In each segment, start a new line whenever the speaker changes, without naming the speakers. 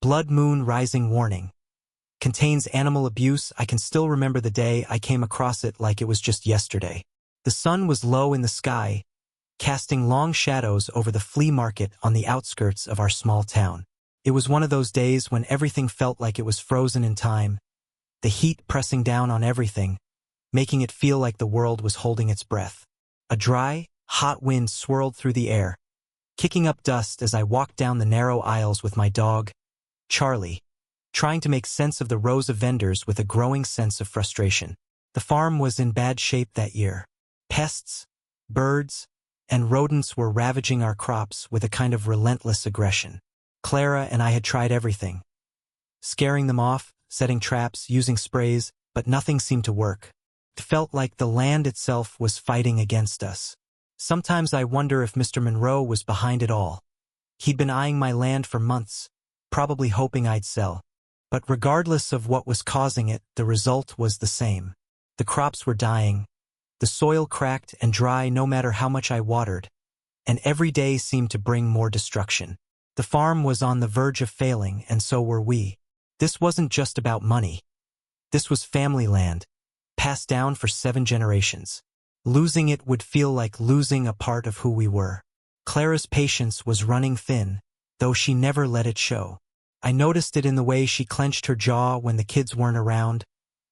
Blood moon rising warning. Contains animal abuse. I can still remember the day I came across it like it was just yesterday. The sun was low in the sky, casting long shadows over the flea market on the outskirts of our small town. It was one of those days when everything felt like it was frozen in time, the heat pressing down on everything, making it feel like the world was holding its breath. A dry, hot wind swirled through the air, kicking up dust as I walked down the narrow aisles with my dog, Charlie, trying to make sense of the rows of vendors with a growing sense of frustration. The farm was in bad shape that year. Pests, birds, and rodents were ravaging our crops with a kind of relentless aggression. Clara and I had tried everything. Scaring them off, setting traps, using sprays, but nothing seemed to work. It felt like the land itself was fighting against us. Sometimes I wonder if Mr. Monroe was behind it all. He'd been eyeing my land for months, probably hoping I'd sell. But regardless of what was causing it, the result was the same. The crops were dying, the soil cracked and dry no matter how much I watered, and every day seemed to bring more destruction. The farm was on the verge of failing, and so were we. This wasn't just about money. This was family land, passed down for 7 generations. Losing it would feel like losing a part of who we were. Clara's patience was running thin, though she never let it show. I noticed it in the way she clenched her jaw when the kids weren't around,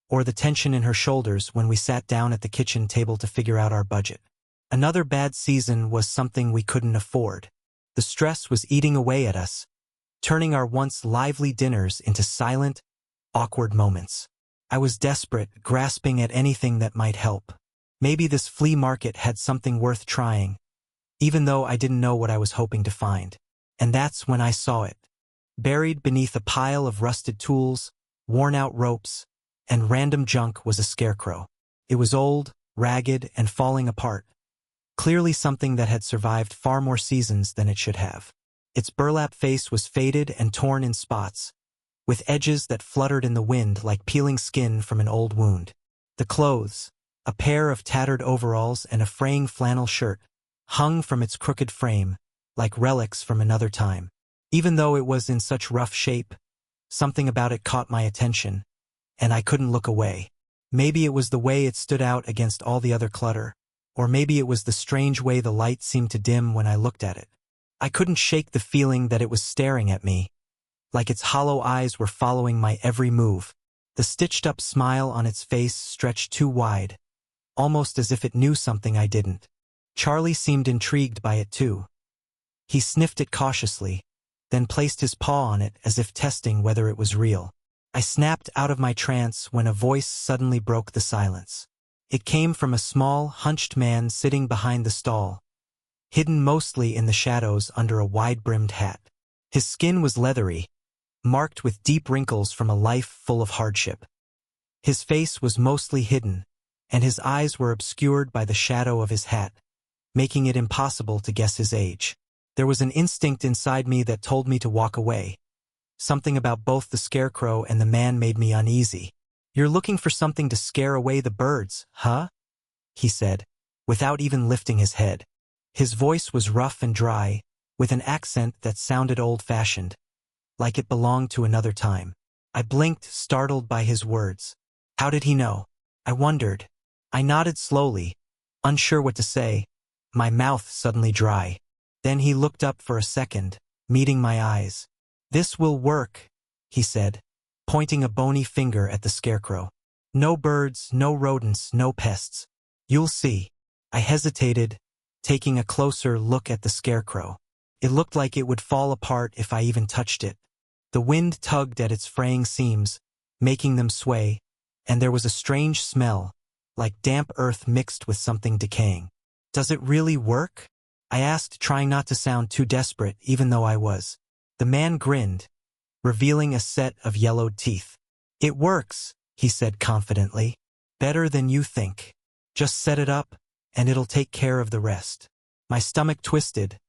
or the tension in her shoulders when we sat down at the kitchen table to figure out our budget. Another bad season was something we couldn't afford. The stress was eating away at us, turning our once lively dinners into silent, awkward moments. I was desperate, grasping at anything that might help. Maybe this flea market had something worth trying, even though I didn't know what I was hoping to find. And that's when I saw it. Buried beneath a pile of rusted tools, worn-out ropes, and random junk was a scarecrow. It was old, ragged, and falling apart. Clearly something that had survived far more seasons than it should have. Its burlap face was faded and torn in spots, with edges that fluttered in the wind like peeling skin from an old wound. The clothes, a pair of tattered overalls and a fraying flannel shirt, hung from its crooked frame, like relics from another time. Even though it was in such rough shape, something about it caught my attention, and I couldn't look away. Maybe it was the way it stood out against all the other clutter, or maybe it was the strange way the light seemed to dim when I looked at it. I couldn't shake the feeling that it was staring at me, like its hollow eyes were following my every move. The stitched-up smile on its face stretched too wide, almost as if it knew something I didn't. Charlie seemed intrigued by it too. He sniffed it cautiously, then placed his paw on it as if testing whether it was real. I snapped out of my trance when a voice suddenly broke the silence. It came from a small, hunched man sitting behind the stall, hidden mostly in the shadows under a wide-brimmed hat. His skin was leathery, marked with deep wrinkles from a life full of hardship. His face was mostly hidden, and his eyes were obscured by the shadow of his hat, making it impossible to guess his age. There was an instinct inside me that told me to walk away. Something about both the scarecrow and the man made me uneasy. "You're looking for something to scare away the birds, huh?" he said, without even lifting his head. His voice was rough and dry, with an accent that sounded old-fashioned, like it belonged to another time. I blinked, startled by his words. How did he know? I wondered. I nodded slowly, unsure what to say, my mouth suddenly dry. Then he looked up for a second, meeting my eyes. "This will work," he said, pointing a bony finger at the scarecrow. "No birds, no rodents, no pests. You'll see." I hesitated, taking a closer look at the scarecrow. It looked like it would fall apart if I even touched it. The wind tugged at its fraying seams, making them sway, and there was a strange smell, like damp earth mixed with something decaying. "Does it really work?" I asked, trying not to sound too desperate, even though I was. The man grinned, revealing a set of yellowed teeth. "It works," he said confidently. "Better than you think. Just set it up, and it'll take care of the rest." My stomach twisted,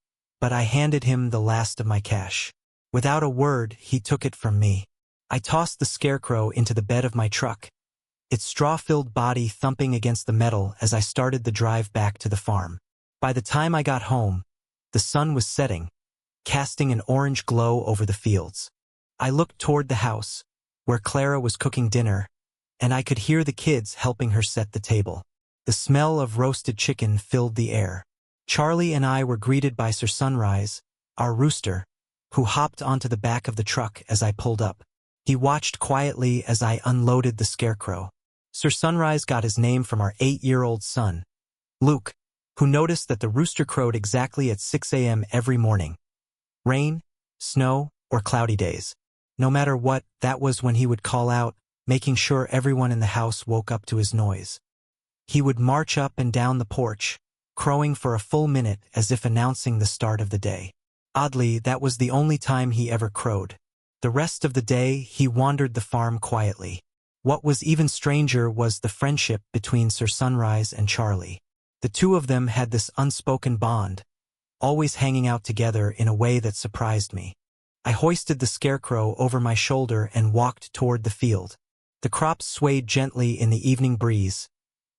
but I handed him the last of my cash. Without a word, he took it from me. I tossed the scarecrow into the bed of my truck, its straw-filled body thumping against the metal as I started the drive back to the farm. By the time I got home, the sun was setting, casting an orange glow over the fields. I looked toward the house, where Clara was cooking dinner, and I could hear the kids helping her set the table. The smell of roasted chicken filled the air. Charlie and I were greeted by Sir Sunrise, our rooster, who hopped onto the back of the truck as I pulled up. He watched quietly as I unloaded the scarecrow. Sir Sunrise got his name from our 8-year-old son, Luke, who noticed that the rooster crowed exactly at 6 a.m. every morning. Rain, snow, or cloudy days. No matter what, that was when he would call out, making sure everyone in the house woke up to his noise. He would march up and down the porch, crowing for a full minute as if announcing the start of the day. Oddly, that was the only time he ever crowed. The rest of the day, he wandered the farm quietly. What was even stranger was the friendship between Sir Sunrise and Charlie. The two of them had this unspoken bond, always hanging out together in a way that surprised me. I hoisted the scarecrow over my shoulder and walked toward the field. The crops swayed gently in the evening breeze,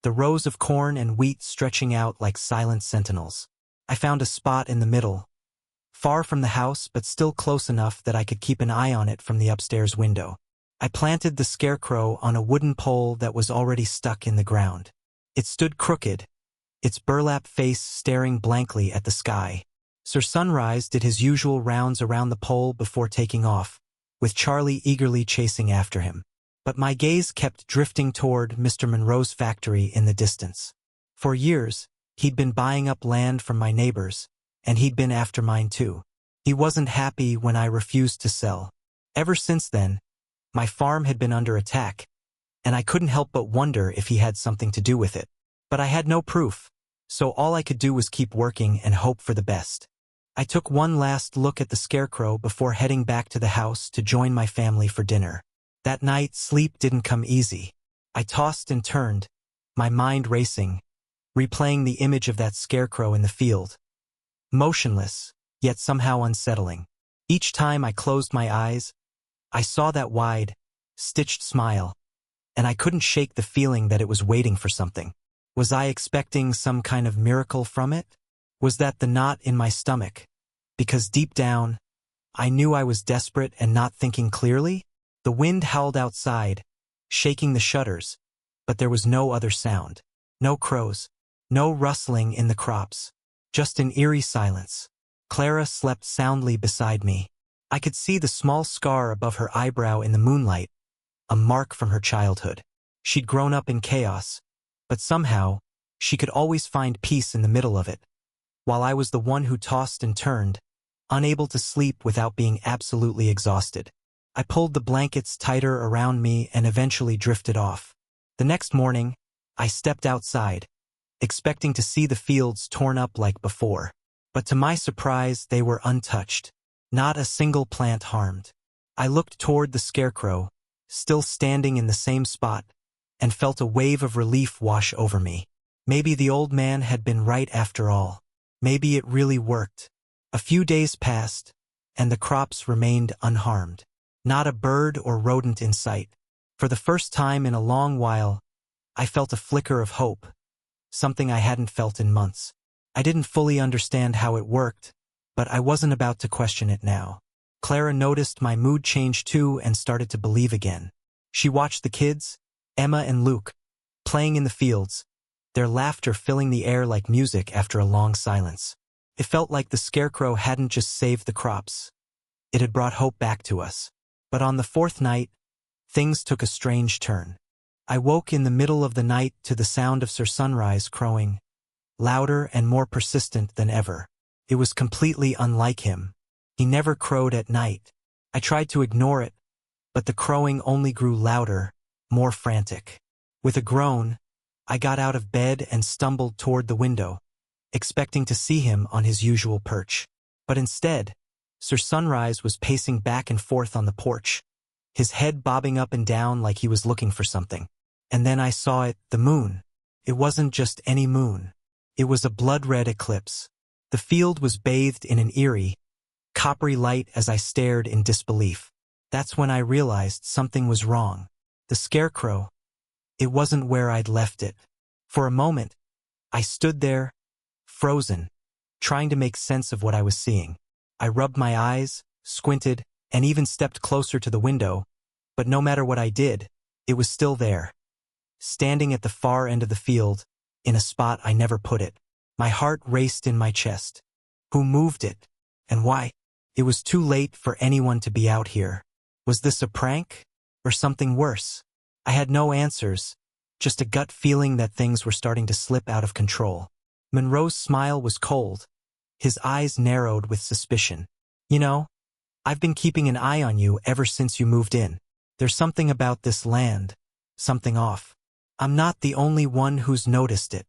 the rows of corn and wheat stretching out like silent sentinels. I found a spot in the middle, far from the house but still close enough that I could keep an eye on it from the upstairs window. I planted the scarecrow on a wooden pole that was already stuck in the ground. It stood crooked, its burlap face staring blankly at the sky. Sir Sunrise did his usual rounds around the pole before taking off, with Charlie eagerly chasing after him. But my gaze kept drifting toward Mr. Monroe's factory in the distance. For years, he'd been buying up land from my neighbors, and he'd been after mine too. He wasn't happy when I refused to sell. Ever since then, my farm had been under attack, and I couldn't help but wonder if he had something to do with it. But I had no proof, so all I could do was keep working and hope for the best. I took one last look at the scarecrow before heading back to the house to join my family for dinner. That night, sleep didn't come easy. I tossed and turned, my mind racing, replaying the image of that scarecrow in the field. Motionless, yet somehow unsettling. Each time I closed my eyes, I saw that wide, stitched smile, and I couldn't shake the feeling that it was waiting for something. Was I expecting some kind of miracle from it? Was that the knot in my stomach? Because deep down, I knew I was desperate and not thinking clearly. The wind howled outside, shaking the shutters, but there was no other sound. No crows, no rustling in the crops, just an eerie silence. Clara slept soundly beside me. I could see the small scar above her eyebrow in the moonlight, a mark from her childhood. She'd grown up in chaos, but somehow, she could always find peace in the middle of it, while I was the one who tossed and turned, unable to sleep without being absolutely exhausted. I pulled the blankets tighter around me and eventually drifted off. The next morning, I stepped outside, expecting to see the fields torn up like before. But to my surprise, they were untouched. Not a single plant harmed. I looked toward the scarecrow, still standing in the same spot, and felt a wave of relief wash over me. Maybe the old man had been right after all. Maybe it really worked. A few days passed, and the crops remained unharmed. Not a bird or rodent in sight. For the first time in a long while, I felt a flicker of hope, something I hadn't felt in months. I didn't fully understand how it worked, but I wasn't about to question it now. Clara noticed my mood change too and started to believe again. She watched the kids, Emma and Luke, playing in the fields, their laughter filling the air like music after a long silence. It felt like the scarecrow hadn't just saved the crops. It had brought hope back to us. But on the fourth night, things took a strange turn. I woke in the middle of the night to the sound of Sir Sunrise crowing, louder and more persistent than ever. It was completely unlike him. He never crowed at night. I tried to ignore it, but the crowing only grew louder, more frantic. With a groan, I got out of bed and stumbled toward the window, expecting to see him on his usual perch. But instead, Sir Sunrise was pacing back and forth on the porch, his head bobbing up and down like he was looking for something. And then I saw it, the moon. It wasn't just any moon. It was a blood-red eclipse. The field was bathed in an eerie, coppery light as I stared in disbelief. That's when I realized something was wrong. The scarecrow, it wasn't where I'd left it. For a moment, I stood there, frozen, trying to make sense of what I was seeing. I rubbed my eyes, squinted, and even stepped closer to the window, but no matter what I did, it was still there, standing at the far end of the field, in a spot I never put it. My heart raced in my chest. Who moved it? And why? It was too late for anyone to be out here. Was this a prank? Or something worse? I had no answers, just a gut feeling that things were starting to slip out of control. Monroe's smile was cold. His eyes narrowed with suspicion. You know, I've been keeping an eye on you ever since you moved in. There's something about this land, something off. I'm not the only one who's noticed it.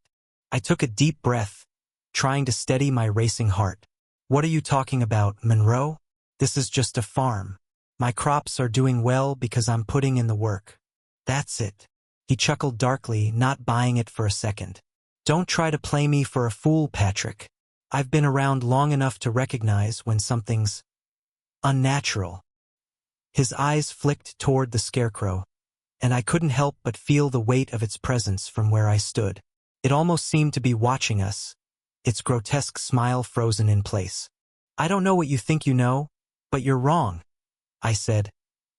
I took a deep breath, trying to steady my racing heart. What are you talking about, Monroe? This is just a farm. My crops are doing well because I'm putting in the work. That's it. He chuckled darkly, not buying it for a second. Don't try to play me for a fool, Patrick. I've been around long enough to recognize when something's unnatural. His eyes flicked toward the scarecrow, and I couldn't help but feel the weight of its presence from where I stood. It almost seemed to be watching us, its grotesque smile frozen in place. I don't know what you think you know, but you're wrong, I said,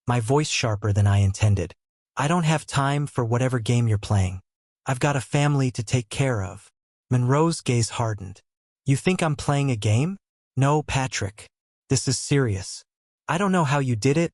my voice sharper than I intended. I don't have time for whatever game you're playing. I've got a family to take care of. Monroe's gaze hardened. You think I'm playing a game? No, Patrick. This is serious. I don't know how you did it,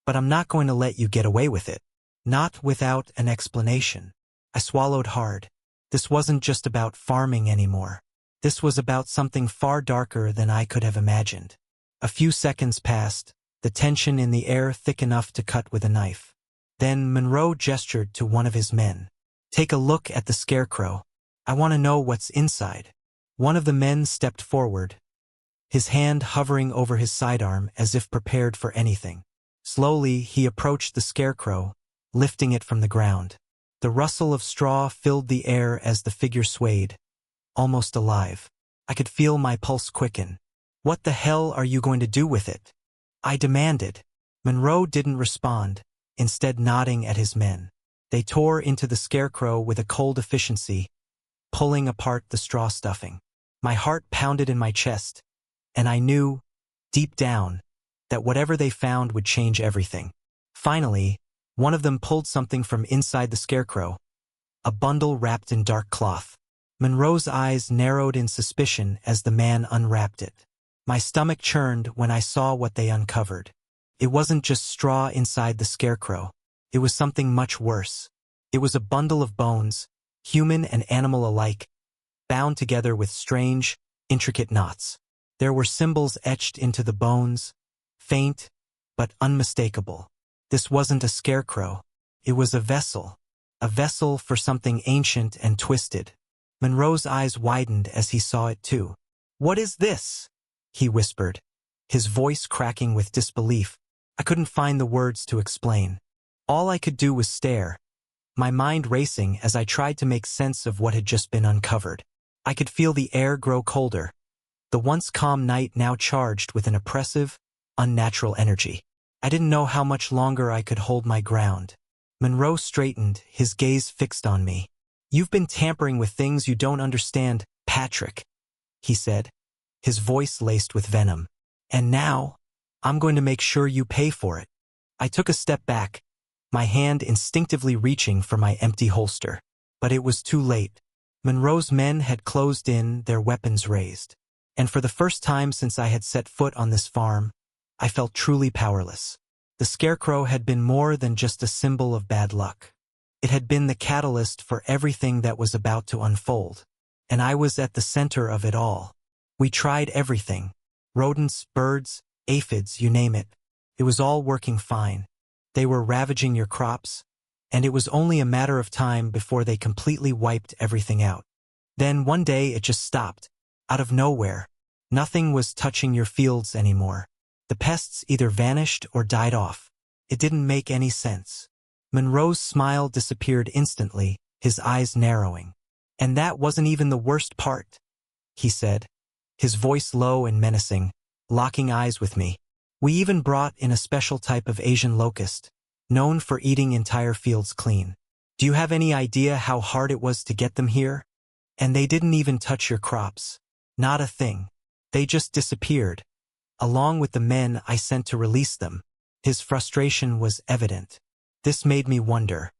but I'm not going to let you get away with it. Not without an explanation. I swallowed hard. This wasn't just about farming anymore. This was about something far darker than I could have imagined. A few seconds passed, the tension in the air thick enough to cut with a knife. Then Monroe gestured to one of his men. Take a look at the scarecrow. I want to know what's inside. One of the men stepped forward, his hand hovering over his sidearm as if prepared for anything. Slowly, he approached the scarecrow, lifting it from the ground. The rustle of straw filled the air as the figure swayed, almost alive. I could feel my pulse quicken. What the hell are you going to do with it? I demanded. Monroe didn't respond, instead nodding at his men. They tore into the scarecrow with a cold efficiency, pulling apart the straw stuffing. My heart pounded in my chest, and I knew, deep down, that whatever they found would change everything. Finally, one of them pulled something from inside the scarecrow, a bundle wrapped in dark cloth. Monroe's eyes narrowed in suspicion as the man unwrapped it. My stomach churned when I saw what they uncovered. It wasn't just straw inside the scarecrow. It was something much worse. It was a bundle of bones, human and animal alike, bound together with strange, intricate knots. There were symbols etched into the bones, faint but unmistakable. This wasn't a scarecrow. It was a vessel for something ancient and twisted. Monroe's eyes widened as he saw it too. What is this? He whispered, his voice cracking with disbelief. I couldn't find the words to explain. All I could do was stare, my mind racing as I tried to make sense of what had just been uncovered. I could feel the air grow colder, the once calm night now charged with an oppressive, unnatural energy. I didn't know how much longer I could hold my ground. Monroe straightened, his gaze fixed on me. You've been tampering with things you don't understand, Patrick, he said, his voice laced with venom. And now, I'm going to make sure you pay for it. I took a step back, my hand instinctively reaching for my empty holster. But it was too late. Monroe's men had closed in, their weapons raised. And for the first time since I had set foot on this farm, I felt truly powerless. The scarecrow had been more than just a symbol of bad luck. It had been the catalyst for everything that was about to unfold. And I was at the center of it all. We tried everything. Rodents, birds, aphids, you name it. It was all working fine. They were ravaging your crops, and it was only a matter of time before they completely wiped everything out. Then one day it just stopped, out of nowhere. Nothing was touching your fields anymore. The pests either vanished or died off. It didn't make any sense. Monroe's smile disappeared instantly, his eyes narrowing. And that wasn't even the worst part, he said, his voice low and menacing, locking eyes with me. We even brought in a special type of Asian locust, known for eating entire fields clean. Do you have any idea how hard it was to get them here? And they didn't even touch your crops. Not a thing. They just disappeared, along with the men I sent to release them. His frustration was evident. This made me wonder,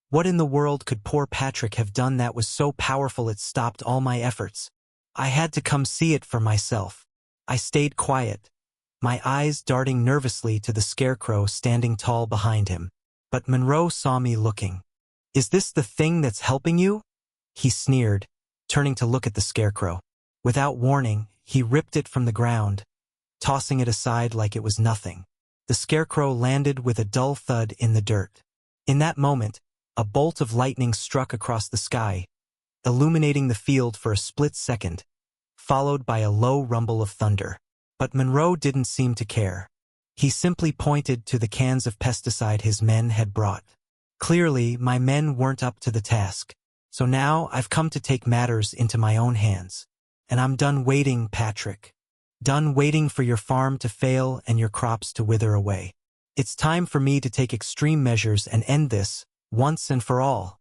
what in the world could poor Patrick have done that was so powerful it stopped all my efforts? I had to come see it for myself. I stayed quiet, my eyes darting nervously to the scarecrow standing tall behind him. But Monroe saw me looking. "Is this the thing that's helping you?" he sneered, turning to look at the scarecrow. Without warning, he ripped it from the ground, tossing it aside like it was nothing. The scarecrow landed with a dull thud in the dirt. In that moment, a bolt of lightning struck across the sky, illuminating the field for a split second, followed by a low rumble of thunder. But Monroe didn't seem to care. He simply pointed to the cans of pesticide his men had brought. Clearly, my men weren't up to the task. So now I've come to take matters into my own hands. And I'm done waiting, Patrick. Done waiting for your farm to fail and your crops to wither away. It's time for me to take extreme measures and end this, once and for all,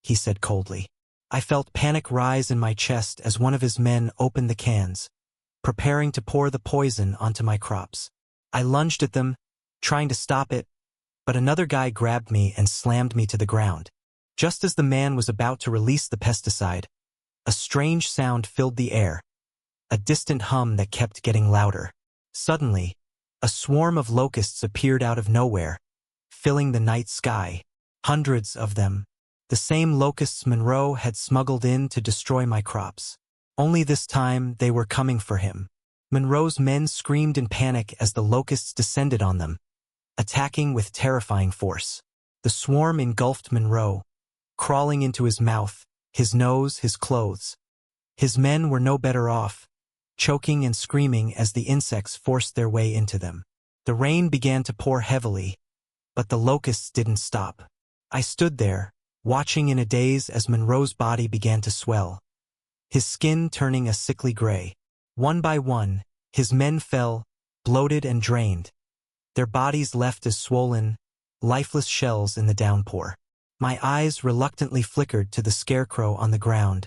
he said coldly. I felt panic rise in my chest as one of his men opened the cans, preparing to pour the poison onto my crops. I lunged at them, trying to stop it, but another guy grabbed me and slammed me to the ground. Just as the man was about to release the pesticide, a strange sound filled the air, a distant hum that kept getting louder. Suddenly, a swarm of locusts appeared out of nowhere, filling the night sky. Hundreds of them, the same locusts Monroe had smuggled in to destroy my crops. Only this time they were coming for him. Monroe's men screamed in panic as the locusts descended on them, attacking with terrifying force. The swarm engulfed Monroe, crawling into his mouth, his nose, his clothes. His men were no better off, choking and screaming as the insects forced their way into them. The rain began to pour heavily, but the locusts didn't stop. I stood there, watching in a daze as Monroe's body began to swell, his skin turning a sickly gray. One by one, his men fell, bloated and drained, their bodies left as swollen, lifeless shells in the downpour. My eyes reluctantly flickered to the scarecrow on the ground,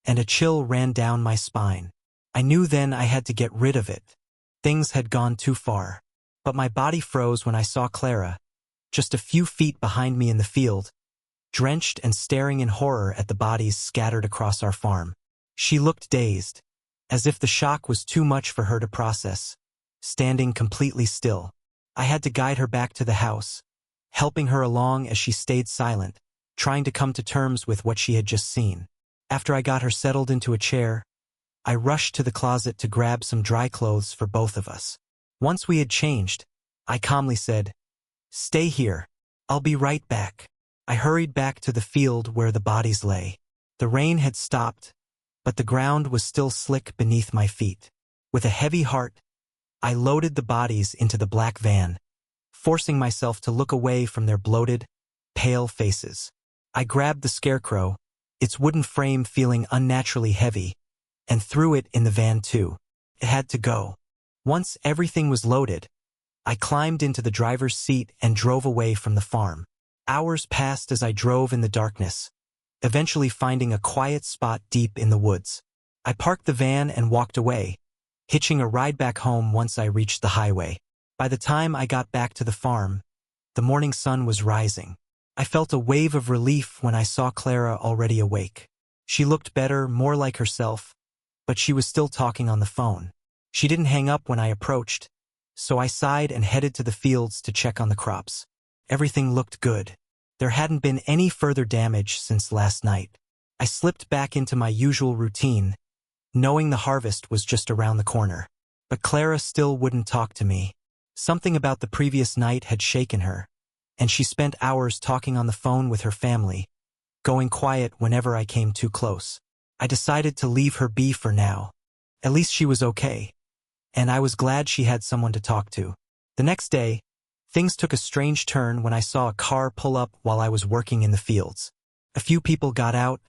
and a chill ran down my spine. I knew then I had to get rid of it. Things had gone too far. But my body froze when I saw Clara, just a few feet behind me in the field, drenched and staring in horror at the bodies scattered across our farm. She looked dazed, as if the shock was too much for her to process, standing completely still. I had to guide her back to the house, helping her along as she stayed silent, trying to come to terms with what she had just seen. After I got her settled into a chair, I rushed to the closet to grab some dry clothes for both of us. Once we had changed, I calmly said, "Stay here. I'll be right back." I hurried back to the field where the bodies lay. The rain had stopped, but the ground was still slick beneath my feet. With a heavy heart, I loaded the bodies into the black van, forcing myself to look away from their bloated, pale faces. I grabbed the scarecrow, its wooden frame feeling unnaturally heavy, and threw it in the van too. It had to go. Once everything was loaded, I climbed into the driver's seat and drove away from the farm. Hours passed as I drove in the darkness, eventually finding a quiet spot deep in the woods. I parked the van and walked away, hitching a ride back home once I reached the highway. By the time I got back to the farm, the morning sun was rising. I felt a wave of relief when I saw Clara already awake. She looked better, more like herself, but she was still talking on the phone. She didn't hang up when I approached, so I sighed and headed to the fields to check on the crops. Everything looked good. There hadn't been any further damage since last night. I slipped back into my usual routine, knowing the harvest was just around the corner. But Clara still wouldn't talk to me. Something about the previous night had shaken her, and she spent hours talking on the phone with her family, going quiet whenever I came too close. I decided to leave her be for now. At least she was okay, and I was glad she had someone to talk to. The next day, things took a strange turn when I saw a car pull up while I was working in the fields. A few people got out,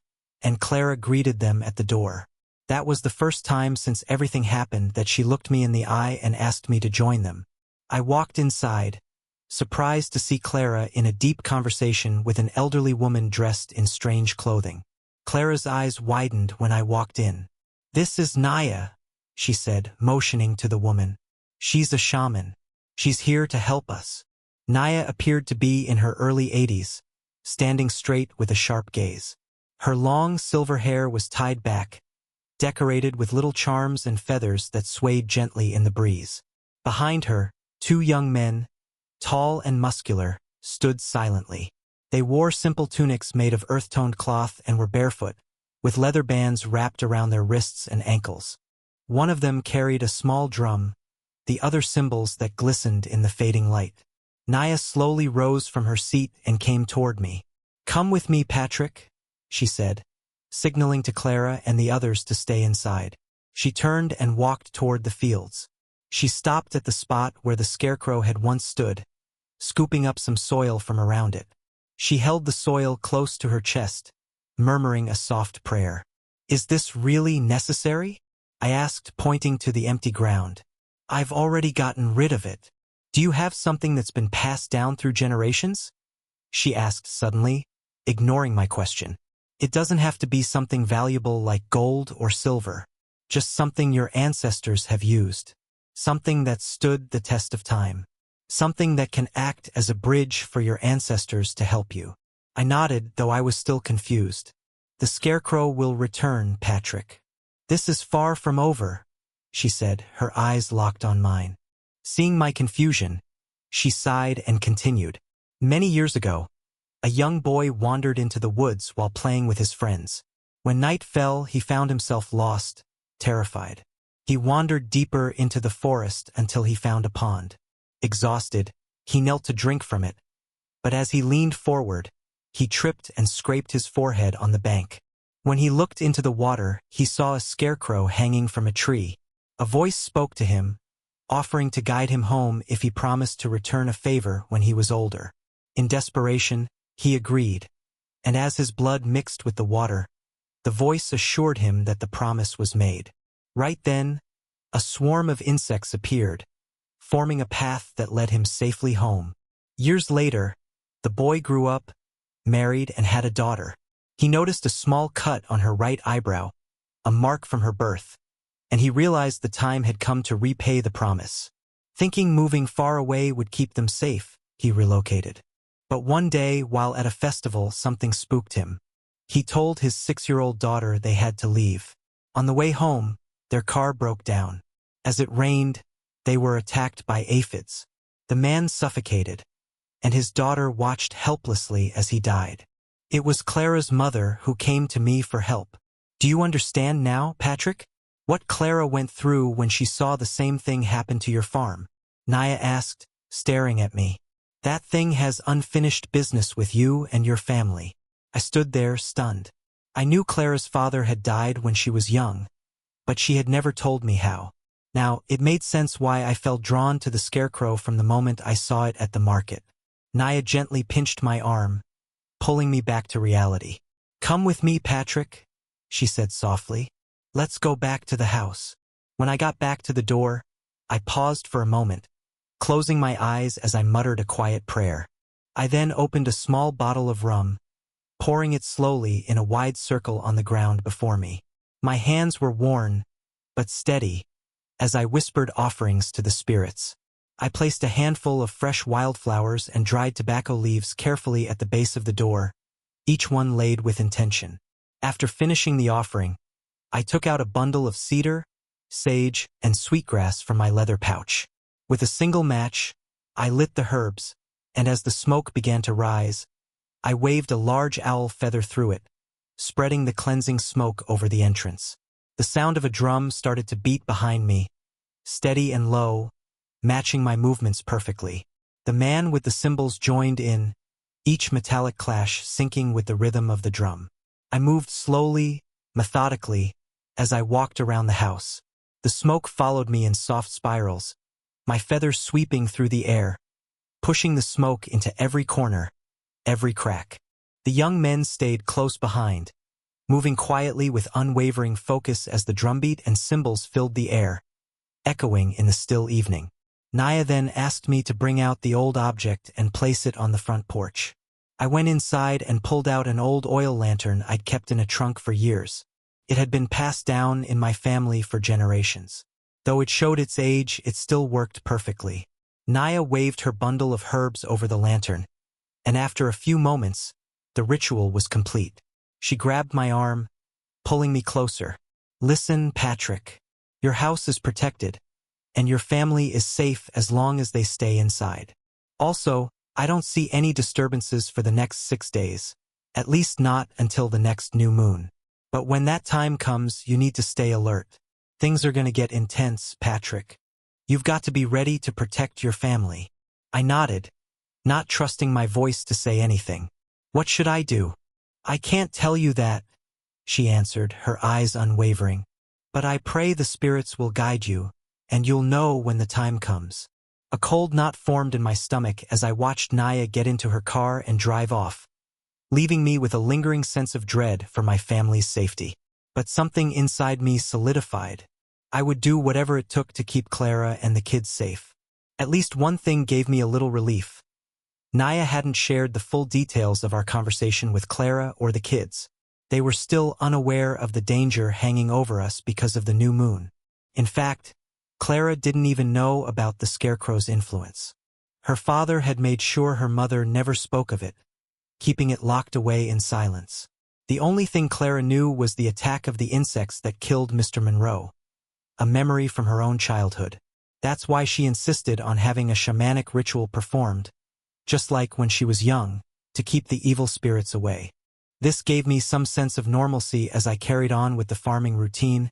and Clara greeted them at the door. That was the first time since everything happened that she looked me in the eye and asked me to join them. I walked inside, surprised to see Clara in a deep conversation with an elderly woman dressed in strange clothing. Clara's eyes widened when I walked in. "This is Naya," she said, motioning to the woman. She's a shaman. She's here to help us. Naya appeared to be in her early 80s, standing straight with a sharp gaze. Her long silver hair was tied back, decorated with little charms and feathers that swayed gently in the breeze. Behind her, two young men, tall and muscular, stood silently. They wore simple tunics made of earth-toned cloth and were barefoot, with leather bands wrapped around their wrists and ankles. One of them carried a small drum, the other cymbals that glistened in the fading light. Naya slowly rose from her seat and came toward me. "Come with me, Patrick," she said, signaling to Clara and the others to stay inside. She turned and walked toward the fields. She stopped at the spot where the scarecrow had once stood, scooping up some soil from around it. She held the soil close to her chest, murmuring a soft prayer. "Is this really necessary?" I asked, pointing to the empty ground. "I've already gotten rid of it." "Do you have something that's been passed down through generations?" she asked suddenly, ignoring my question. "It doesn't have to be something valuable like gold or silver, just something your ancestors have used, something that stood the test of time, something that can act as a bridge for your ancestors to help you." I nodded, though I was still confused. "The scarecrow will return, Patrick. This is far from over," she said, her eyes locked on mine. Seeing my confusion, she sighed and continued. "Many years ago, a young boy wandered into the woods while playing with his friends. When night fell, he found himself lost, terrified. He wandered deeper into the forest until he found a pond. Exhausted, he knelt to drink from it, but as he leaned forward, he tripped and scraped his forehead on the bank. When he looked into the water, he saw a scarecrow hanging from a tree. A voice spoke to him, offering to guide him home if he promised to return a favor when he was older. In desperation, he agreed, and as his blood mixed with the water, the voice assured him that the promise was made. Right then, a swarm of insects appeared, forming a path that led him safely home. Years later, the boy grew up, married, and had a daughter. He noticed a small cut on her right eyebrow, a mark from her birth, and he realized the time had come to repay the promise. Thinking moving far away would keep them safe, he relocated. But one day, while at a festival, something spooked him. He told his 6-year-old daughter they had to leave. On the way home, their car broke down. As it rained, they were attacked by aphids. The man suffocated, and his daughter watched helplessly as he died. It was Clara's mother who came to me for help. "Do you understand now, Patrick? What Clara went through when she saw the same thing happen to your farm?" Naya asked, staring at me. "That thing has unfinished business with you and your family." I stood there, stunned. I knew Clara's father had died when she was young, but she had never told me how. Now, it made sense why I felt drawn to the scarecrow from the moment I saw it at the market. Naya gently pinched my arm, pulling me back to reality. "Come with me, Patrick," she said softly. "Let's go back to the house." When I got back to the door, I paused for a moment, closing my eyes as I muttered a quiet prayer. I then opened a small bottle of rum, pouring it slowly in a wide circle on the ground before me. My hands were worn, but steady, as I whispered offerings to the spirits. I placed a handful of fresh wildflowers and dried tobacco leaves carefully at the base of the door, each one laid with intention. After finishing the offering, I took out a bundle of cedar, sage, and sweetgrass from my leather pouch. With a single match, I lit the herbs, and as the smoke began to rise, I waved a large owl feather through it, spreading the cleansing smoke over the entrance. The sound of a drum started to beat behind me, steady and low, matching my movements perfectly. The man with the cymbals joined in, each metallic clash syncing with the rhythm of the drum. I moved slowly, methodically, as I walked around the house. The smoke followed me in soft spirals, my feathers sweeping through the air, pushing the smoke into every corner, every crack. The young men stayed close behind, moving quietly with unwavering focus as the drumbeat and cymbals filled the air, echoing in the still evening. Naya then asked me to bring out the old object and place it on the front porch. I went inside and pulled out an old oil lantern I'd kept in a trunk for years. It had been passed down in my family for generations. Though it showed its age, it still worked perfectly. Naya waved her bundle of herbs over the lantern, and after a few moments, the ritual was complete. She grabbed my arm, pulling me closer. "Listen, Patrick. Your house is protected, and your family is safe as long as they stay inside. Also, I don't see any disturbances for the next 6 days, at least not until the next new moon. But when that time comes, you need to stay alert. Things are going to get intense, Patrick. You've got to be ready to protect your family." I nodded, not trusting my voice to say anything. "What should I do?" "I can't tell you that," she answered, her eyes unwavering. "But I pray the spirits will guide you, and you'll know when the time comes." A cold knot formed in my stomach as I watched Naya get into her car and drive off, leaving me with a lingering sense of dread for my family's safety. But something inside me solidified. I would do whatever it took to keep Clara and the kids safe. At least one thing gave me a little relief. Naya hadn't shared the full details of our conversation with Clara or the kids. They were still unaware of the danger hanging over us because of the new moon. In fact, Clara didn't even know about the scarecrow's influence. Her father had made sure her mother never spoke of it, keeping it locked away in silence. The only thing Clara knew was the attack of the insects that killed Mr. Monroe, a memory from her own childhood. That's why she insisted on having a shamanic ritual performed, just like when she was young, to keep the evil spirits away. This gave me some sense of normalcy as I carried on with the farming routine,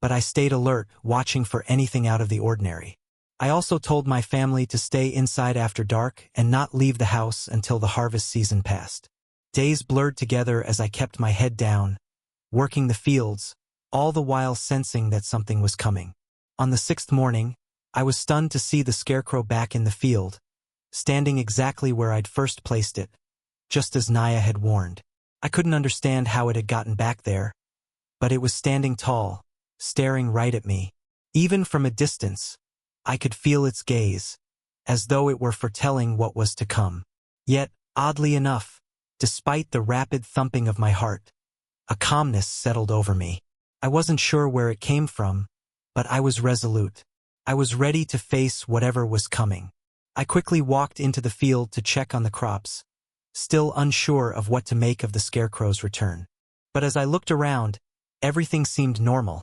but I stayed alert, watching for anything out of the ordinary. I also told my family to stay inside after dark and not leave the house until the harvest season passed. Days blurred together as I kept my head down, working the fields, all the while sensing that something was coming. On the 6th morning, I was stunned to see the scarecrow back in the field, standing exactly where I'd first placed it, just as Naya had warned. I couldn't understand how it had gotten back there, but it was standing tall, staring right at me. Even from a distance, I could feel its gaze, as though it were foretelling what was to come. Yet, oddly enough, despite the rapid thumping of my heart, a calmness settled over me. I wasn't sure where it came from, but I was resolute. I was ready to face whatever was coming. I quickly walked into the field to check on the crops, still unsure of what to make of the scarecrow's return. But as I looked around, everything seemed normal.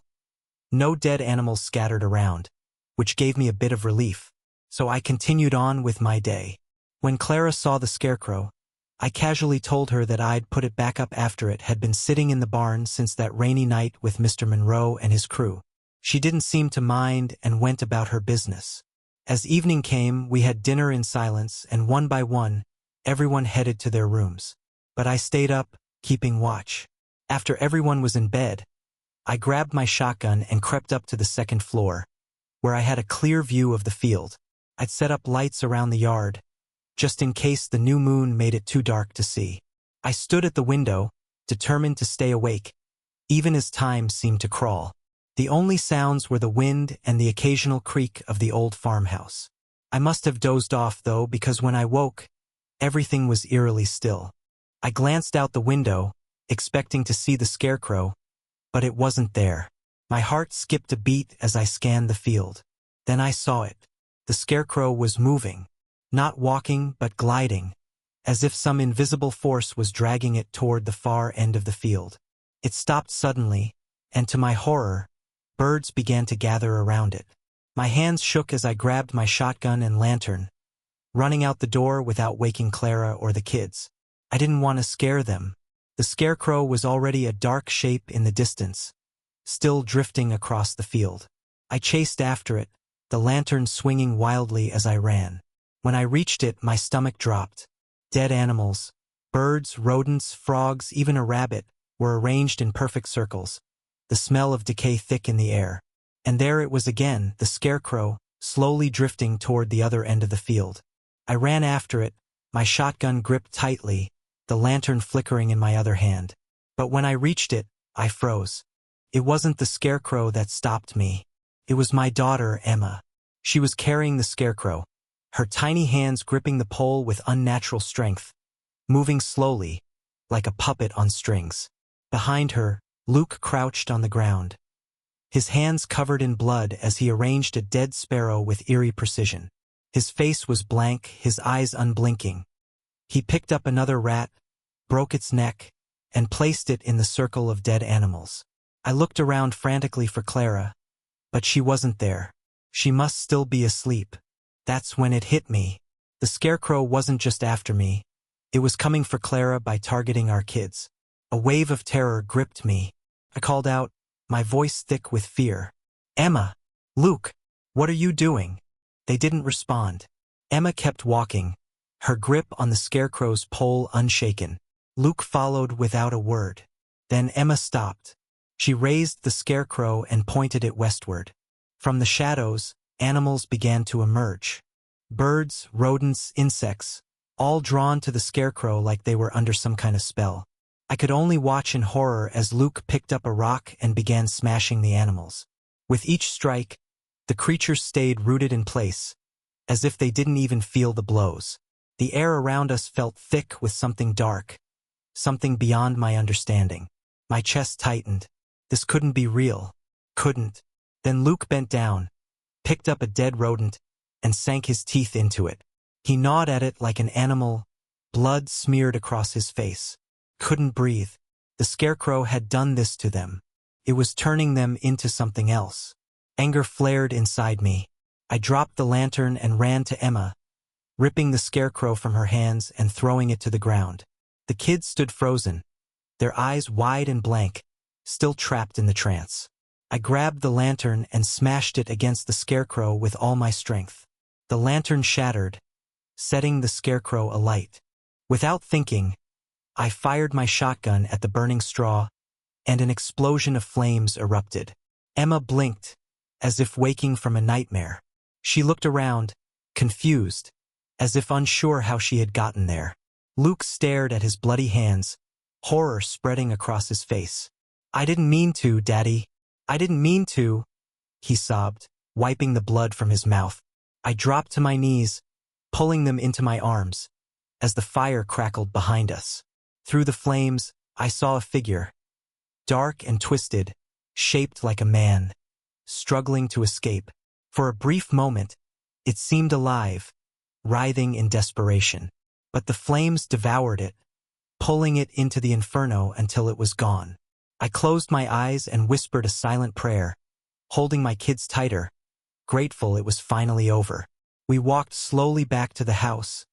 No dead animals scattered around, which gave me a bit of relief, so I continued on with my day. When Clara saw the scarecrow, I casually told her that I'd put it back up after it had been sitting in the barn since that rainy night with Mr. Monroe and his crew. She didn't seem to mind and went about her business. As evening came, we had dinner in silence, and one by one, everyone headed to their rooms. But I stayed up, keeping watch. After everyone was in bed, I grabbed my shotgun and crept up to the 2nd floor, where I had a clear view of the field. I'd set up lights around the yard, just in case the new moon made it too dark to see. I stood at the window, determined to stay awake, even as time seemed to crawl. The only sounds were the wind and the occasional creak of the old farmhouse. I must have dozed off, though, because when I woke, everything was eerily still. I glanced out the window, expecting to see the scarecrow, but it wasn't there. My heart skipped a beat as I scanned the field. Then I saw it. The scarecrow was moving, not walking but gliding, as if some invisible force was dragging it toward the far end of the field. It stopped suddenly, and to my horror, birds began to gather around it. My hands shook as I grabbed my shotgun and lantern, running out the door without waking Clara or the kids. I didn't want to scare them. The scarecrow was already a dark shape in the distance, still drifting across the field. I chased after it, the lantern swinging wildly as I ran. When I reached it, my stomach dropped. Dead animals, birds, rodents, frogs, even a rabbit, were arranged in perfect circles, the smell of decay thick in the air. And there it was again, the scarecrow, slowly drifting toward the other end of the field. I ran after it, my shotgun gripped tightly, the lantern flickering in my other hand. But when I reached it, I froze. It wasn't the scarecrow that stopped me. It was my daughter, Emma. She was carrying the scarecrow, her tiny hands gripping the pole with unnatural strength, moving slowly, like a puppet on strings. Behind her, Luke crouched on the ground, his hands covered in blood as he arranged a dead sparrow with eerie precision. His face was blank, his eyes unblinking. He picked up another rat, broke its neck, and placed it in the circle of dead animals. I looked around frantically for Clara, but she wasn't there. She must still be asleep. That's when it hit me. The scarecrow wasn't just after me. It was coming for Clara by targeting our kids. A wave of terror gripped me. I called out, my voice thick with fear. Emma! Luke! What are you doing? They didn't respond. Emma kept walking, her grip on the scarecrow's pole unshaken. Luke followed without a word. Then Emma stopped. She raised the scarecrow and pointed it westward. From the shadows, animals began to emerge. Birds, rodents, insects, all drawn to the scarecrow like they were under some kind of spell. I could only watch in horror as Luke picked up a rock and began smashing the animals. With each strike, the creatures stayed rooted in place, as if they didn't even feel the blows. The air around us felt thick with something dark, something beyond my understanding. My chest tightened. This couldn't be real. Couldn't. Then Luke bent down, picked up a dead rodent, and sank his teeth into it. He gnawed at it like an animal, blood smeared across his face. Couldn't breathe. The scarecrow had done this to them. It was turning them into something else. Anger flared inside me. I dropped the lantern and ran to Emma, ripping the scarecrow from her hands and throwing it to the ground. The kids stood frozen, their eyes wide and blank, still trapped in the trance. I grabbed the lantern and smashed it against the scarecrow with all my strength. The lantern shattered, setting the scarecrow alight. Without thinking, I fired my shotgun at the burning straw, and an explosion of flames erupted. Emma blinked, as if waking from a nightmare. She looked around, confused, as if unsure how she had gotten there. Luke stared at his bloody hands, horror spreading across his face. I didn't mean to, Daddy. I didn't mean to, he sobbed, wiping the blood from his mouth. I dropped to my knees, pulling them into my arms, as the fire crackled behind us. Through the flames, I saw a figure, dark and twisted, shaped like a man, struggling to escape. For a brief moment, it seemed alive, writhing in desperation. But the flames devoured it, pulling it into the inferno until it was gone. I closed my eyes and whispered a silent prayer, holding my kids tighter, grateful it was finally over. We walked slowly back to the house,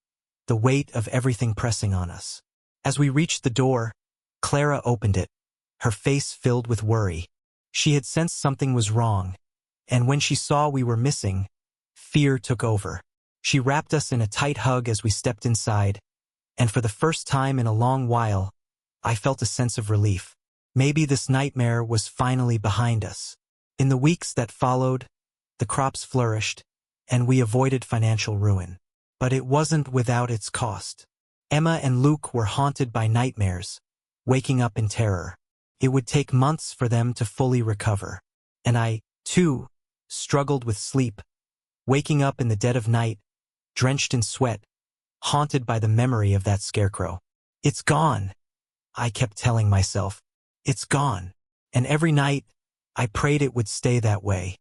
the weight of everything pressing on us. As we reached the door, Clara opened it, her face filled with worry. She had sensed something was wrong, and when she saw we were missing, fear took over. She wrapped us in a tight hug as we stepped inside, and for the first time in a long while, I felt a sense of relief. Maybe this nightmare was finally behind us. In the weeks that followed, the crops flourished, and we avoided financial ruin. But it wasn't without its cost. Emma and Luke were haunted by nightmares, waking up in terror. It would take months for them to fully recover. And I, too, struggled with sleep, waking up in the dead of night, drenched in sweat, haunted by the memory of that scarecrow. It's gone, I kept telling myself. It's gone. And every night, I prayed it would stay that way.